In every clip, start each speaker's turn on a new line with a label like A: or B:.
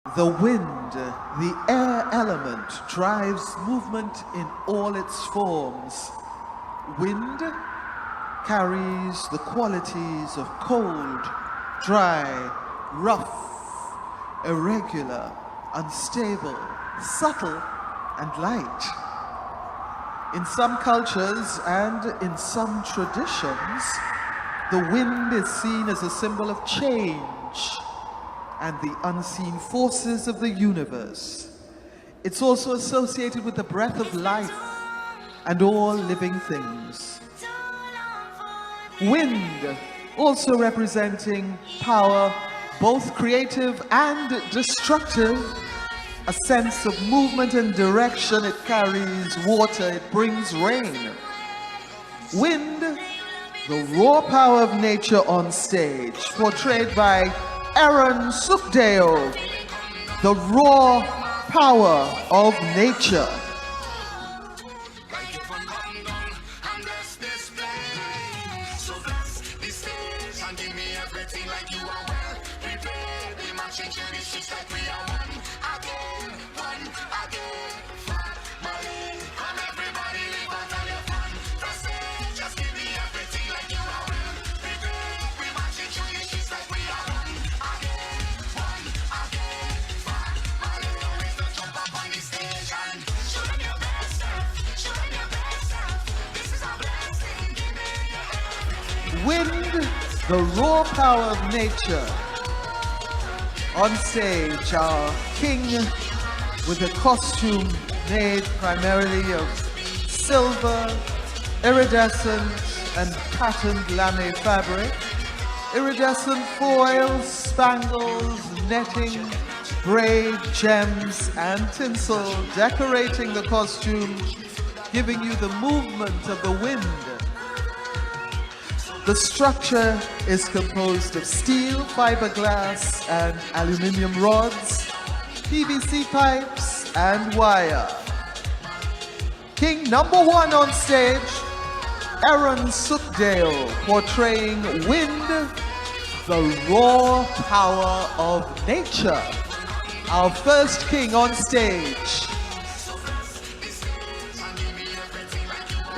A: The wind, the air element, drives movement in all its forms. Wind carries the qualities of cold, dry, rough, irregular, unstable, subtle, and light. In some cultures and in some traditions, the wind is seen as a symbol of change and the unseen forces of the universe. It's also associated with the breath of life and all living things. Wind also representing power, both creative and destructive, a sense of movement and direction. It carries water, it brings rain. Wind, the raw power of nature on stage, portrayed by Aaron Sukdeo, the raw power of nature. Wind, the raw power of nature. On stage, our king with a costume made primarily of silver, iridescent and patterned lame fabric, iridescent foils, spangles, netting, braid, gems and tinsel decorating the costume, giving you the movement of the wind. The structure is composed of steel, fiberglass, and aluminum rods, PVC pipes, and wire. King number one on stage, Aaron Sukdale, portraying wind, the raw power of nature. Our first king on stage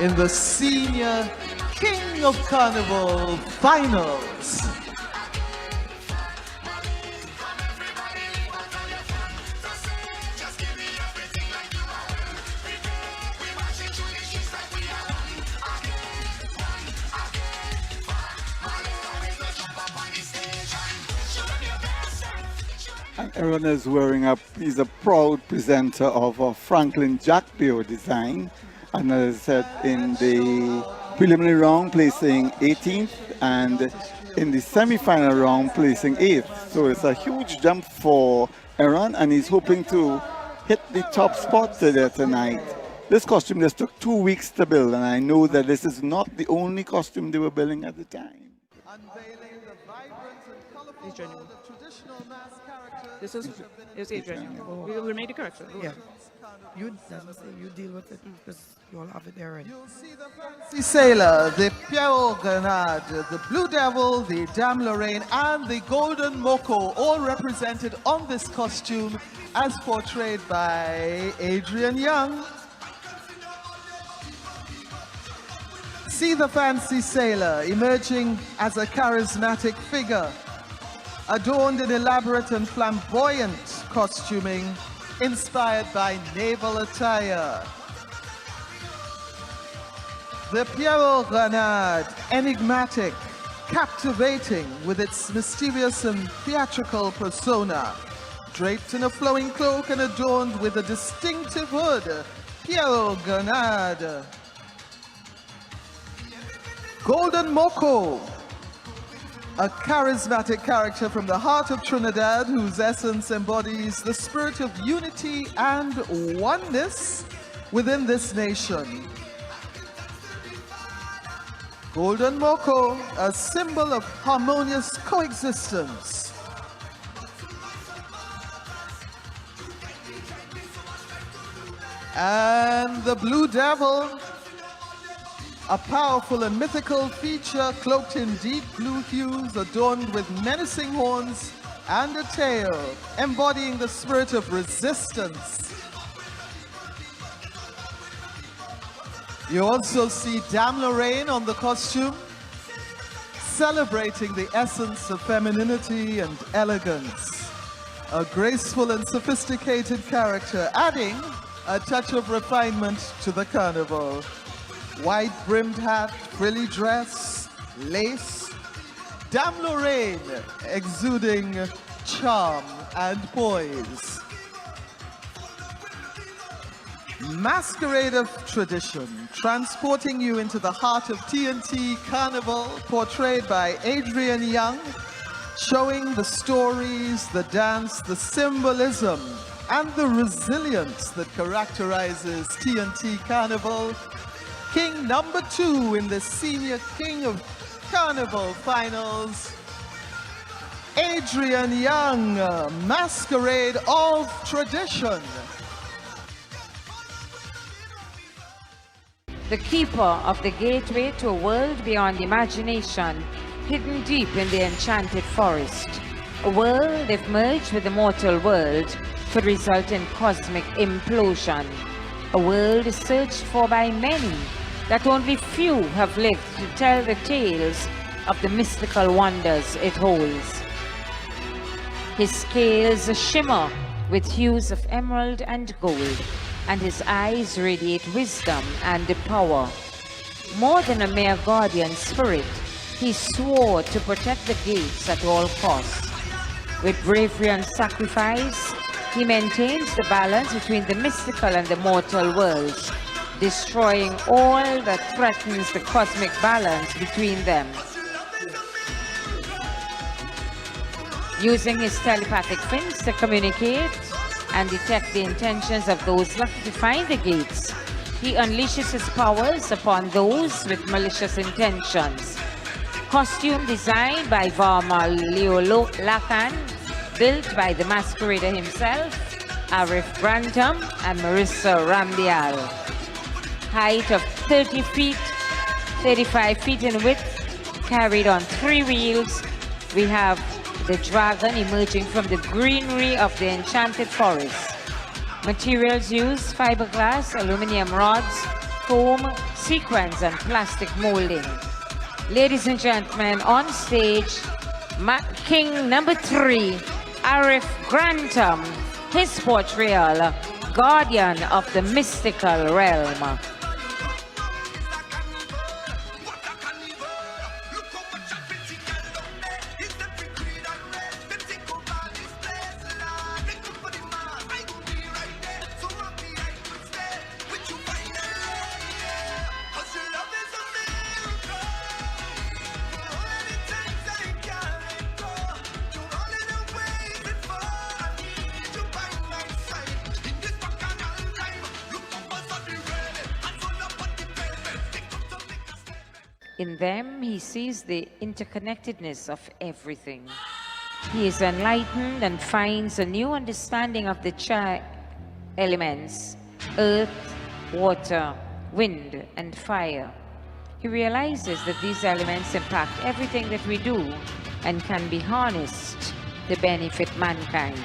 A: in the senior King of Carnival Finals.
B: And Aaron is wearing up, he's a proud presenter of a Franklin Jack Beer design. And as I said, in the preliminary round placing 18th and in the semi-final round placing 8th. So it's a huge jump for Aaron and he's hoping to hit the top spot there tonight. This costume just took 2 weeks to build and I know that this is not the only costume they were building at the time.
A: Unveiling the vibrant and colorful world of traditional mass characters.
C: This is Adrian. We made the correction.
D: Yeah. You doesn't say you deal with it because you all have it there already.
A: You'll see the fancy sailor, the Pierrot Grenade, the Blue Devil, the Dame Lorraine, and the Golden Moko, all represented on this costume as portrayed by Adrian Young. See the fancy sailor emerging as a charismatic figure, adorned in elaborate and flamboyant costuming, inspired by naval attire. The Pierrot Grenade, enigmatic, captivating with its mysterious and theatrical persona. Draped in a flowing cloak and adorned with a distinctive hood, Pierrot Grenade. Golden Moko, a charismatic character from the heart of Trinidad whose essence embodies the spirit of unity and oneness within this nation. Golden Moko, a symbol of harmonious coexistence. And the Blue Devil, a powerful and mythical feature cloaked in deep blue hues, adorned with menacing horns and a tail, embodying the spirit of resistance. You also see Dame Lorraine on the costume, celebrating the essence of femininity and elegance. A graceful and sophisticated character, adding a touch of refinement to the carnival. Wide-brimmed hat, frilly dress, lace. Dame Lorraine exuding charm and poise. Masquerade of tradition, transporting you into the heart of TNT Carnival, portrayed by Adrian Young, showing the stories, the dance, the symbolism, and the resilience that characterizes TNT Carnival. King number 2 in the Senior King of Carnival Finals, Adrian Young, Masquerade of Tradition.
E: The keeper of the gateway to a world beyond imagination, hidden deep in the enchanted forest. A world, if merged with the mortal world, could result in cosmic implosion. A world searched for by many, that only few have lived to tell the tales of the mystical wonders it holds. His scales shimmer with hues of emerald and gold, and his eyes radiate wisdom and power. More than a mere guardian spirit, he swore to protect the gates at all costs. With bravery and sacrifice, he maintains the balance between the mystical and the mortal worlds, destroying all that threatens the cosmic balance between them. Using his telepathic fins to communicate and detect the intentions of those lucky to find the gates, he unleashes his powers upon those with malicious intentions. Costume designed by Varma Leolo Lakan, built by the masquerader himself, Arif Grantham and Marissa Rambial. Height of 30 feet, 35 feet in width, carried on 3 wheels. We have the dragon emerging from the greenery of the enchanted forest. Materials used: fiberglass, aluminum rods, foam, sequins, and plastic molding. Ladies and gentlemen, on stage, King number 3, Arif Grantham, his portrayal, Guardian of the Mystical Realm. In them, he sees the interconnectedness of everything. He is enlightened and finds a new understanding of the elements: earth, water, wind, and fire. He realizes that these elements impact everything that we do and can be harnessed to benefit mankind.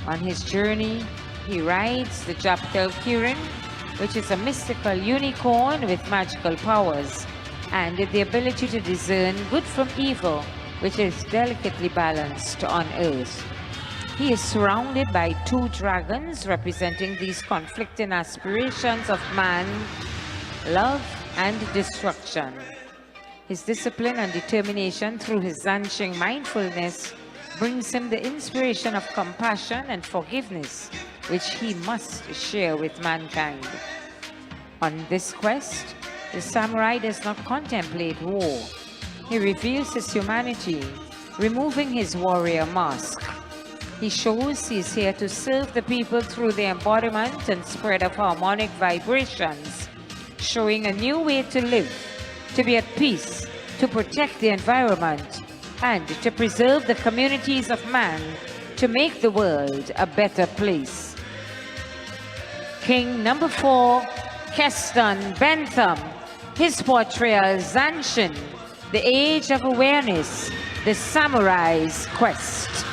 E: On his journey, he rides the Japtel Kirin, which is a mystical unicorn with magical powers and the ability to discern good from evil, which is delicately balanced on Earth. He is surrounded by 2 dragons representing these conflicting aspirations of man, love and destruction. His discipline and determination through his Zansheng mindfulness brings him the inspiration of compassion and forgiveness, which he must share with mankind. On this quest, the samurai does not contemplate war. He reveals his humanity, removing his warrior mask. He shows he is here to serve the people through the embodiment and spread of harmonic vibrations, showing a new way to live, to be at peace, to protect the environment, and to preserve the communities of man, to make the world a better place. King number 4, Keston Bentham, his portrayal Zanshin, the Age of Awareness, the Samurai's Quest.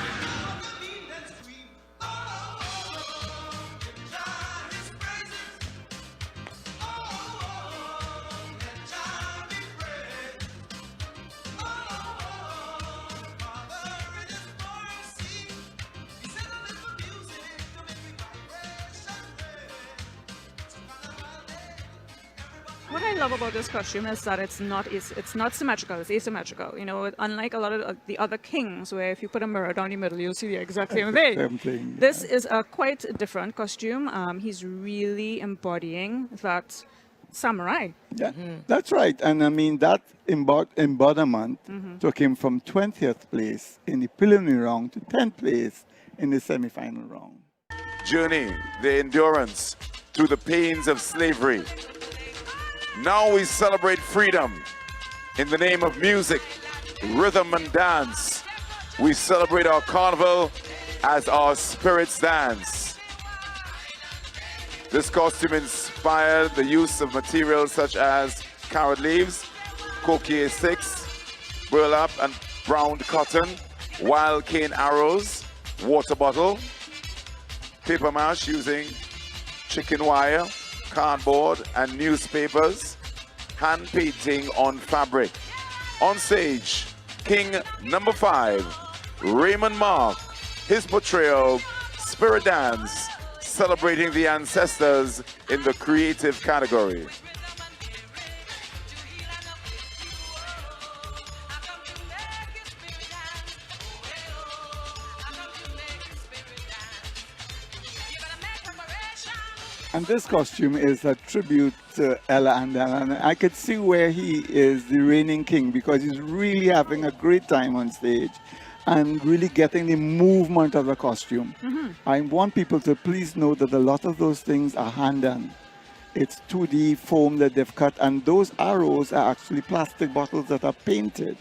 C: What I love about this costume is that it's not symmetrical, it's asymmetrical. You know, unlike a lot of the other kings, where if you put a mirror down the middle, you'll see the exact same thing.
B: Same thing,
C: This is a quite different costume. He's really embodying that samurai.
B: Yeah, that's right. And I mean, that embodiment took him from 20th place in the preliminary round to 10th place in the semi-final round.
F: Journey, the endurance through the pains of slavery. Now we celebrate freedom in the name of music, rhythm, and dance. We celebrate our carnival as our spirits dance. This costume inspired the use of materials such as carrot leaves, coquille sticks, burlap and brown cotton, wild cane arrows, water bottle, paper mache using chicken wire, cardboard and newspapers, hand painting on fabric. On stage, King number 5, Raymond Mark, his portrayal, Spirit Dance, celebrating the ancestors in the creative category.
B: And this costume is a tribute to Ella and Ella. And I could see where he is the reigning king, because he's really having a great time on stage and really getting the movement of the costume. I want people to please know that a lot of those things are hand done. It's 2D foam that they've cut, and those arrows are actually plastic bottles that are painted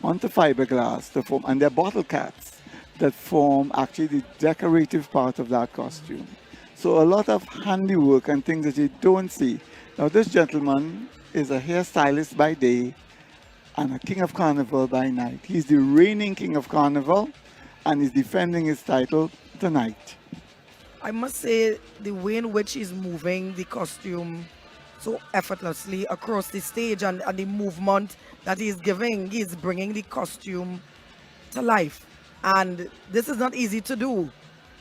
B: onto fiberglass to form, and they're bottle caps that form actually the decorative part of that costume. So a lot of handiwork and things that you don't see. Now this gentleman is a hairstylist by day and a king of carnival by night. He's the reigning king of carnival and he's defending his title tonight.
D: I must say the way in which he's moving the costume so effortlessly across the stage, and the movement that he's giving, he's bringing the costume to life. And this is not easy to do.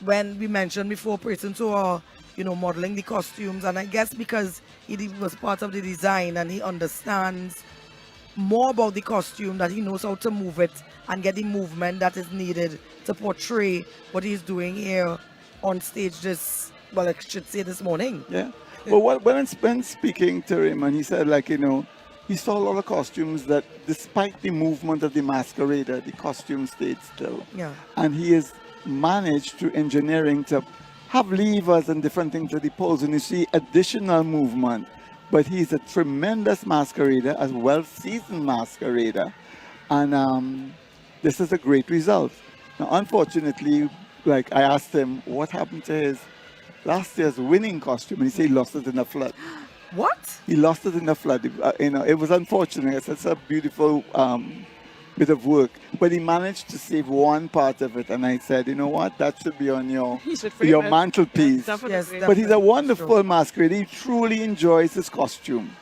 D: When we mentioned before, person to modeling the costumes, and I guess because he was part of the design and he understands more about the costume, that he knows how to move it and get the movement that is needed to portray what he's doing here on stage this, well, I should say this morning.
B: Yeah. Well, when speaking to him, and he said, he saw a lot of costumes that despite the movement of the masquerader, the costume stayed still.
D: Yeah.
B: And he has managed through engineering to have levers and different things to the poles, and you see additional movement. But he's a tremendous masquerader, as well-seasoned masquerader, and this is a great result. Now, unfortunately, I asked him what happened to his last year's winning costume, and he said he lost it in a flood.
D: What?
B: He lost it in a flood. It was unfortunate. It's a beautiful bit of work, but he managed to save one part of it, and I said, you know what, that should be on your mantelpiece.
C: Yes,
B: but he's a wonderful masquerader. He truly enjoys his costume,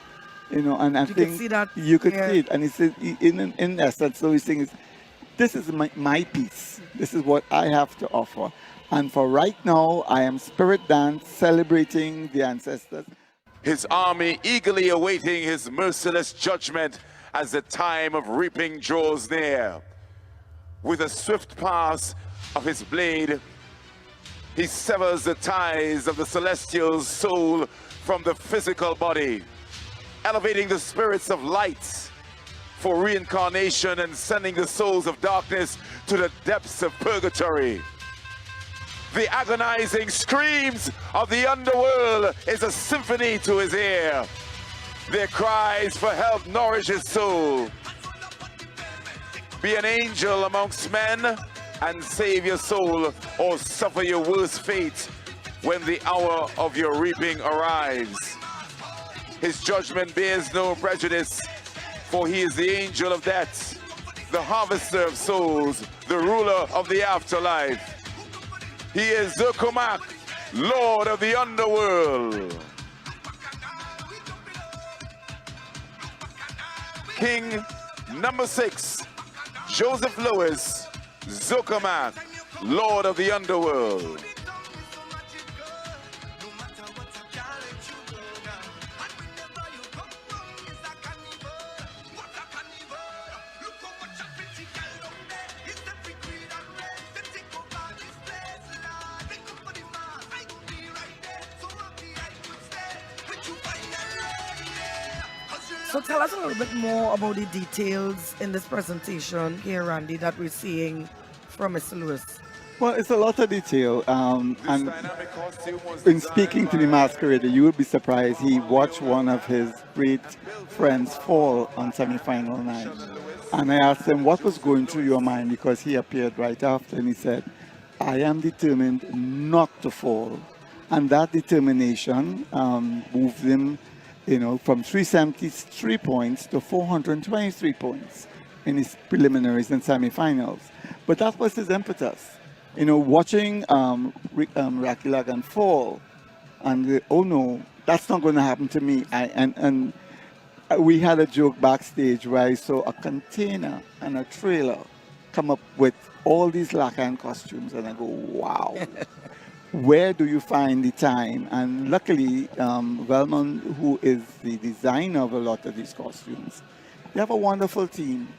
B: and I think
D: could see that,
B: you could see it. And he said, in essence, so he's saying, this is my piece. This is what I have to offer. And for right now, I am Spirit Dance, celebrating the ancestors.
F: His army eagerly awaiting his merciless judgment as the time of reaping draws near. With a swift pass of his blade, he severs the ties of the celestial soul from the physical body, elevating the spirits of light for reincarnation and sending the souls of darkness to the depths of purgatory. The agonizing screams of the underworld is a symphony to his ear. Their cries for help nourish his soul. Be an angel amongst men and save your soul, or suffer your worst fate when the hour of your reaping arrives. His judgment bears no prejudice, for he is the angel of death. the harvester of souls, the ruler of the afterlife. He is Zukumak, Lord of the underworld. King number 6, Joseph Lewis, Zukumak, Lord of the underworld.
D: So tell us a little bit more about the details in this presentation here, Randy, that we're seeing from Mr. Lewis.
B: Well, it's a lot of detail. And
F: Dynamic costume was
B: in
F: designed
B: speaking to
F: by
B: the masquerader, you would be surprised. He watched one of his great friends fall on semi-final night. And I asked him what was going through your mind, because he appeared right after, and he said, I am determined not to fall. And that determination moved him, from 373 points to 423 points in his preliminaries and semifinals. But that was his impetus. Watching Rocky Lagan fall, and oh no, that's not going to happen to me. And we had a joke backstage where I saw a container and a trailer come up with all these Lagan costumes, and I go, wow. Where do you find the time? And luckily, Wellman, who is the designer of a lot of these costumes, they have a wonderful team.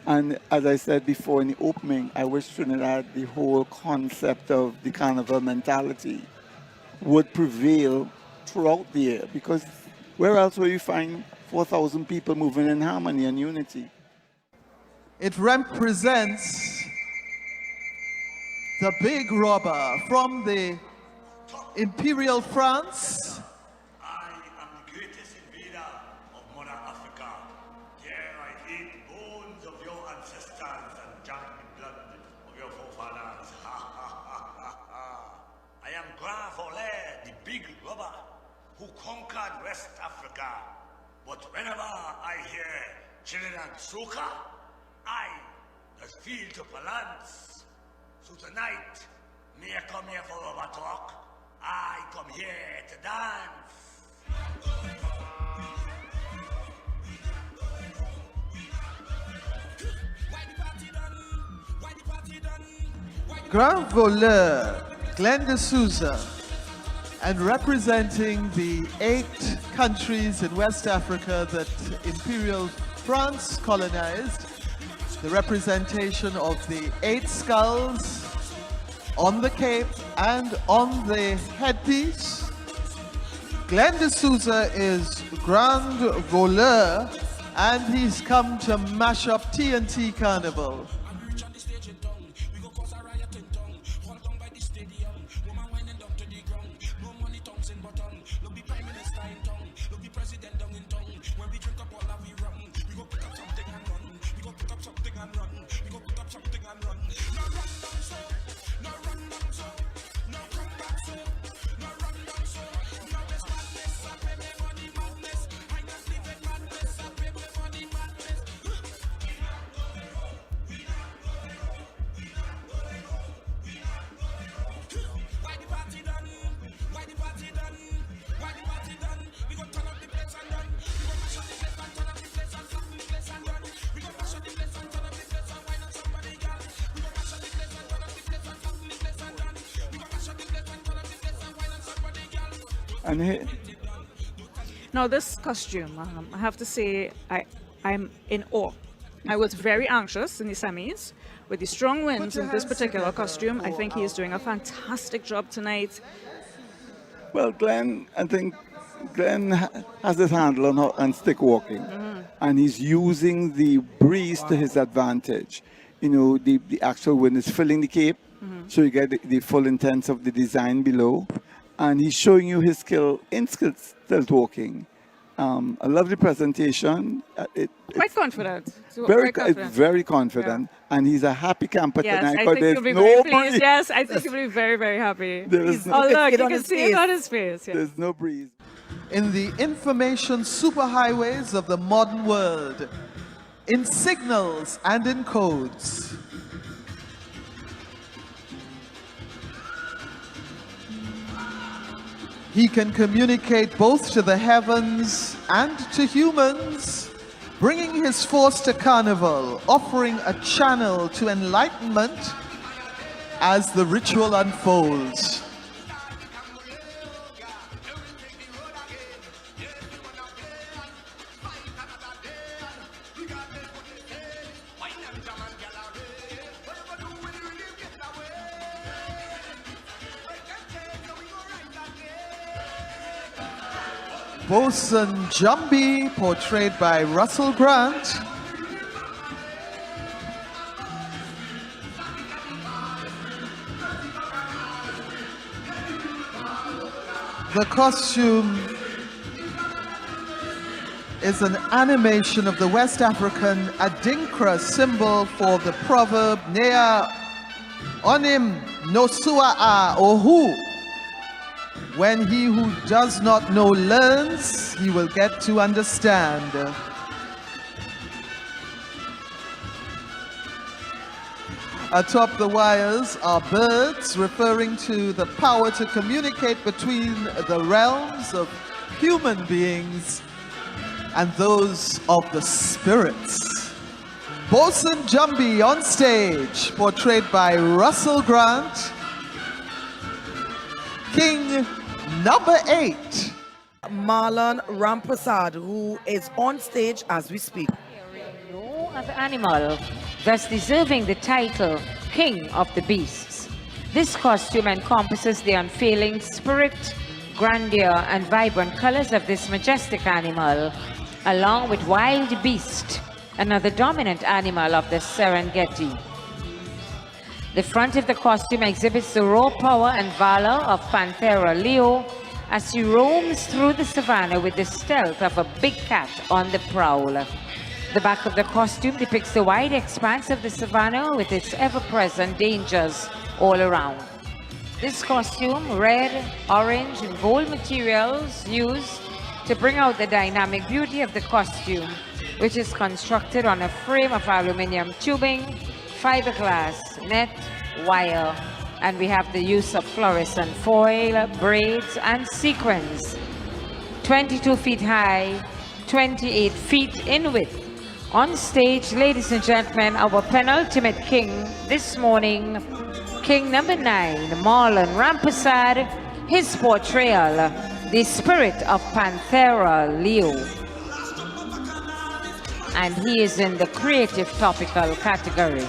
B: And as I said before in the opening, I wish Trinidad, the whole concept of the Carnival mentality would prevail throughout the year, because where else will you find 4,000 people moving in harmony and unity?
A: It represents the big robber from the Imperial France.
G: I am the greatest invader of modern Africa. Here I eat bones of your ancestors and drink the blood of your forefathers. Ha ha ha ha ha. I am Grand Volet, the big robber who conquered West Africa. But whenever I hear Trinidad soca, I just feel to balance. So tonight, me I come here for rubber talk. I come here to dance.
A: Grand Voleur, Glenn de Souza, and representing the 8 countries in West Africa that Imperial France colonized, the representation of the 8 skulls on the cape and on the headpiece. Glenn de Souza is Grand Voleur, and he's come to mash up TNT Carnival.
B: And
C: Now this costume, I have to say, I'm in awe. I was very anxious in the semis with the strong winds in this particular costume. I think he is doing a fantastic job tonight.
B: well, I think Glenn has his handle on stick walking, and he's using the breeze to his advantage. The actual wind is filling the cape, so you get the full intent of the design below. And he's showing you his skill in stilt walking. A lovely presentation.
C: Quite confident.
B: Very confident. Yeah. And he's a happy camper
C: yes,
B: tonight.
C: I think he'll be very pleased. Yes, I think he'll be very, very happy.
B: Look,
C: you can see it on his face. Yeah.
B: There's no breeze.
A: In the information superhighways of the modern world, in signals and in codes. He can communicate both to the heavens and to humans, bringing his force to Carnival, offering a channel to enlightenment as the ritual unfolds. Bosun Jumbi, portrayed by Russell Grant. The costume is an animation of the West African Adinkra symbol for the proverb Nea Onim Nosua Ohu. When he who does not know learns, he will get to understand. Atop the wires are birds, referring to the power to communicate between the realms of human beings and those of the spirits. Bosun Jumbi on stage, portrayed by Russell Grant. King number 8.
D: Marlon Ramprasad, who is on stage as we speak.
E: No other animal thus deserving the title King of the Beasts. This costume encompasses the unfailing spirit, grandeur, and vibrant colors of this majestic animal, along with Wild Beast, another dominant animal of the Serengeti. The front of the costume exhibits the raw power and valor of Panthera leo as he roams through the savannah with the stealth of a big cat on the prowl. The back of the costume depicts the wide expanse of the savannah with its ever-present dangers all around. This costume, red, orange, and gold materials used to bring out the dynamic beauty of the costume, which is constructed on a frame of aluminum tubing, fiberglass, net, wire, and we have the use of fluorescent foil, braids, and sequins. 22 feet high, 28 feet in width. On stage, ladies and gentlemen, our penultimate king this morning, King number 9, Marlon Ramprasad, his portrayal, the spirit of Panthera leo. And he is in the creative topical category.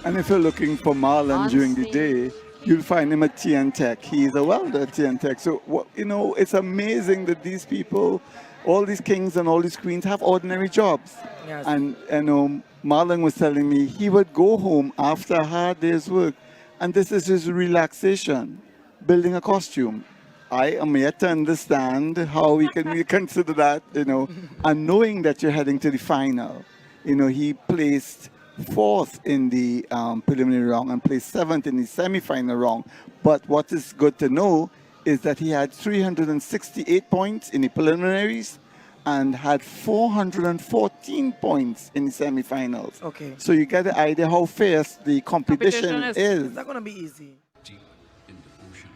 B: And if you're looking for Marlon during the day, you'll find him at TN Tech. He's a welder at TN Tech. So, you know, it's amazing that these people, all these kings and all these queens have ordinary jobs.
D: Yes.
B: And, you know, Marlon was telling me he would go home after a hard day's work, and this is his relaxation, building a costume. I am yet to understand how we can consider that, you know, and knowing that you're heading to the final. You know, he placed 4th in the preliminary round and placed 7th in the semi-final round. But what is good to know is that he had 368 points in the preliminaries and had 414 points in the semi-finals.
D: Okay.
B: So you get the idea how fierce the competition is.
D: It's not going to be easy.
H: Deep in the ocean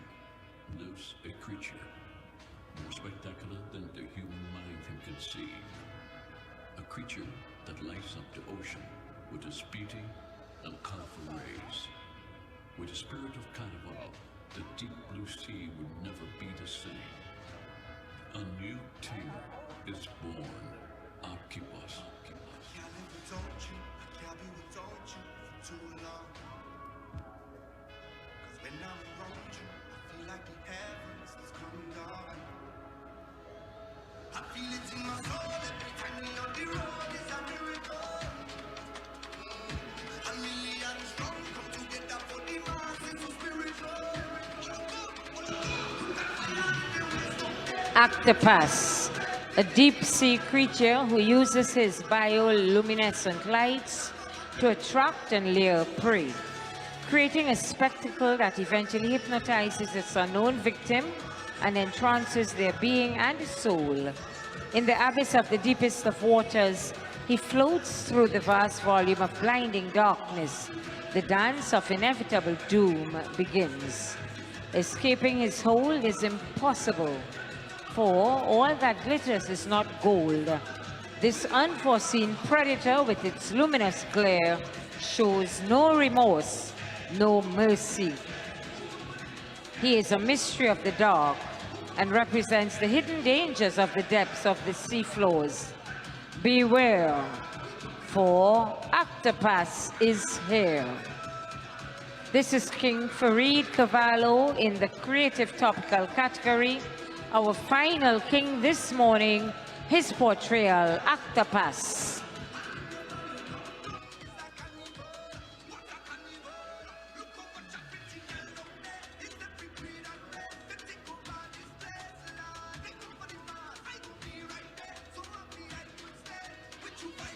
H: lives a creature more spectacular than the human mind can conceive. A creature that lights up the ocean with its beauty and colorful rays. With the spirit of Carnival, the deep blue sea would never be the same. A new tale is born. Keep us.
I: Can't live without you, I can't be without you for too long. 'Cause when I'm around you, I feel like the heavens is coming down. I feel it in my soul every time we on the road is a miracle. A million strong.
E: Octopus, a deep-sea creature who uses his bioluminescent lights to attract and lure prey, creating a spectacle that eventually hypnotizes its unknown victim and entrances their being and soul. In the abyss of the deepest of waters, he floats through the vast volume of blinding darkness. The dance of inevitable doom begins. Escaping his hold is impossible, for all that glitters is not gold. This unforeseen predator with its luminous glare shows no remorse, no mercy. He is a mystery of the dark and represents the hidden dangers of the depths of the seafloors. Beware, for Octopus is here. This is King Farid Cavallo in the Creative Topical category. Our final king this morning, his portrayal, Octopus.
I: With you,